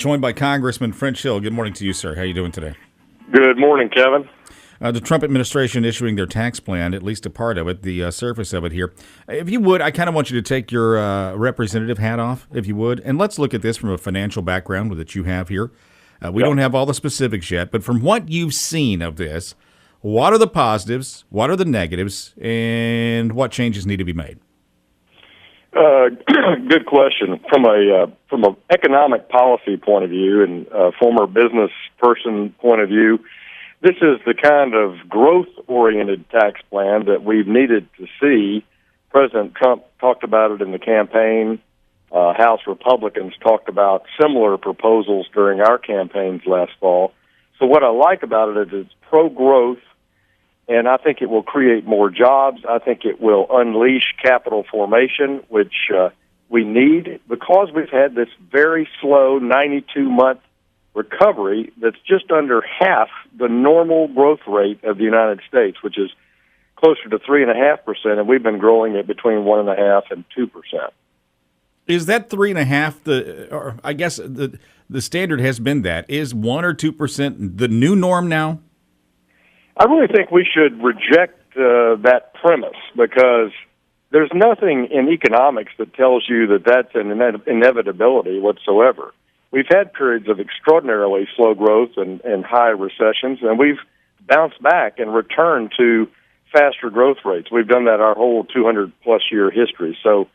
Joined by Congressman French Hill. Good morning to you, sir. How are you doing today? Good morning, Kevin. The Trump administration issuing their tax plan, at least a part of it, the surface of it here. If you would, I kind of want you to take your representative hat off, if you would, and let's look at this from a financial background that you have here. We don't have all the specifics yet, but from what you've seen of this, what are the positives, what are the negatives, and what changes need to be made? Good question. From an economic policy point of view and a former business person point of view, this is the kind of growth-oriented tax plan that we've needed to see. President Trump talked about it in the campaign. House Republicans talked about similar proposals during our campaigns last fall. So what I like about it is it's pro-growth, and I think it will create more jobs. I think it will unleash capital formation, which we need because we've had this very slow 92-month recovery that's just under half the normal growth rate of the United States, which is closer to 3.5%, and we've been growing at between 1.5% and 2%. Is that 3.5%? Or I guess the standard has been that. Is 1 or 2% the new norm now? I really think we should reject that premise because there's nothing in economics that tells you that that's an inevitability whatsoever. We've had periods of extraordinarily slow growth and high recessions, and we've bounced back and returned to faster growth rates. We've done that our whole 200-plus year history. So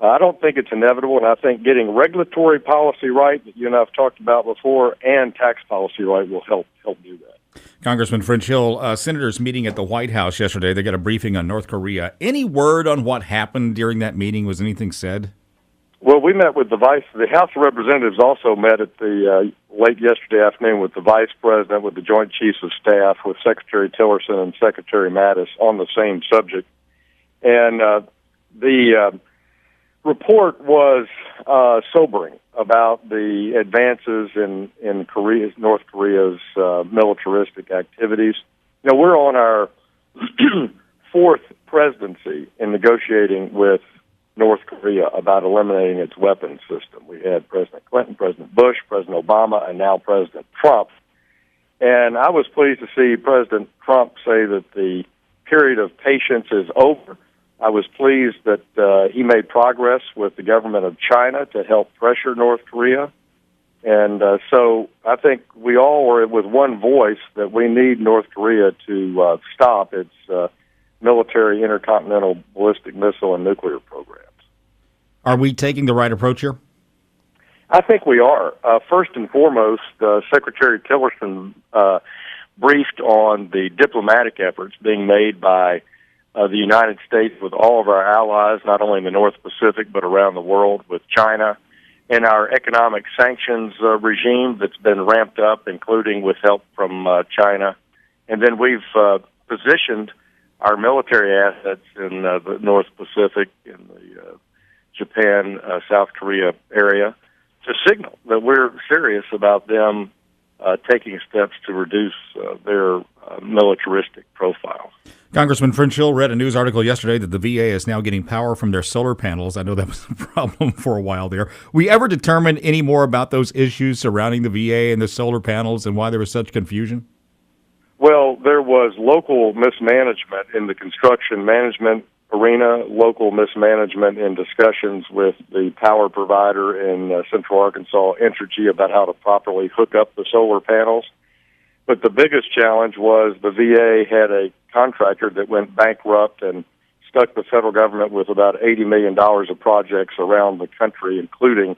I don't think it's inevitable, and I think getting regulatory policy right that you and I have talked about before and tax policy right will help do that. Congressman French Hill, senators meeting at the White House yesterday. They got a briefing on North Korea. Any word on what happened during that meeting? Was anything said? Well, we met with the House of Representatives also met at the late yesterday afternoon with the Vice President, with the Joint Chiefs of Staff, with Secretary Tillerson and Secretary Mattis on the same subject. And the report was sobering about the advances in North Korea's militaristic activities. You know, we're on our fourth presidency in negotiating with North Korea about eliminating its weapons system. We had President Clinton, President Bush, President Obama, and now President Trump. And I was pleased to see President Trump say that the period of patience is over. I was pleased that he made progress with the government of China to help pressure North Korea. And so I think we all were with one voice that we need North Korea to stop its military intercontinental ballistic missile and nuclear programs. Are we taking the right approach here? I think we are. First and foremost, Secretary Tillerson briefed on the diplomatic efforts being made by the United States with all of our allies, not only in the North Pacific, but around the world with China, and our economic sanctions regime that's been ramped up, including with help from China. And then we've positioned our military assets in the North Pacific, in the Japan, South Korea area, to signal that we're serious about them taking steps to reduce their militaristic profile. Congressman French Hill read a news article yesterday that the VA is now getting power from their solar panels. I know that was a problem for a while there. We ever determine any more about those issues surrounding the VA and the solar panels and why there was such confusion? Well, there was local mismanagement in the construction management arena, local mismanagement in discussions with the power provider in Central Arkansas, Entergy, about how to properly hook up the solar panels. But the biggest challenge was the VA had a contractor that went bankrupt and stuck the federal government with about $80 million of projects around the country, including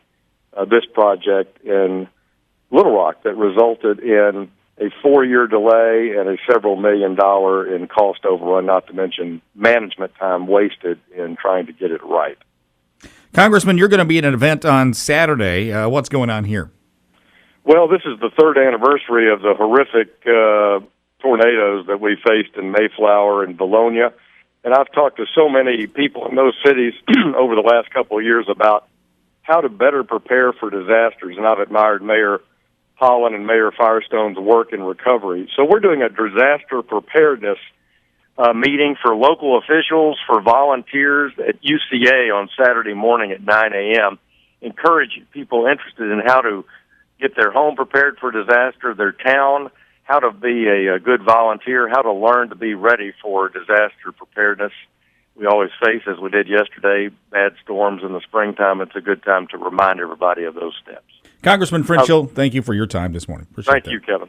this project in Little Rock that resulted in a 4-year delay and a several $1 million in cost overrun, not to mention management time wasted in trying to get it right. Congressman, you're going to be at an event on Saturday. What's going on here? Well, this is the third anniversary of the horrific tornadoes that we faced in Mayflower and Bologna. And I've talked to so many people in those cities over the last couple of years about how to better prepare for disasters. And I've admired Mayor Holland and Mayor Firestone's work in recovery. So we're doing a disaster preparedness meeting for local officials, for volunteers at UCA on Saturday morning at 9 a.m., encouraging people interested in how to get their home prepared for disaster, their town, how to be a good volunteer, how to learn to be ready for disaster preparedness. We always face, as we did yesterday, bad storms in the springtime. It's a good time to remind everybody of those steps. Congressman Frenchill, thank you for your time this morning. Appreciate Thank that. you, Kevin.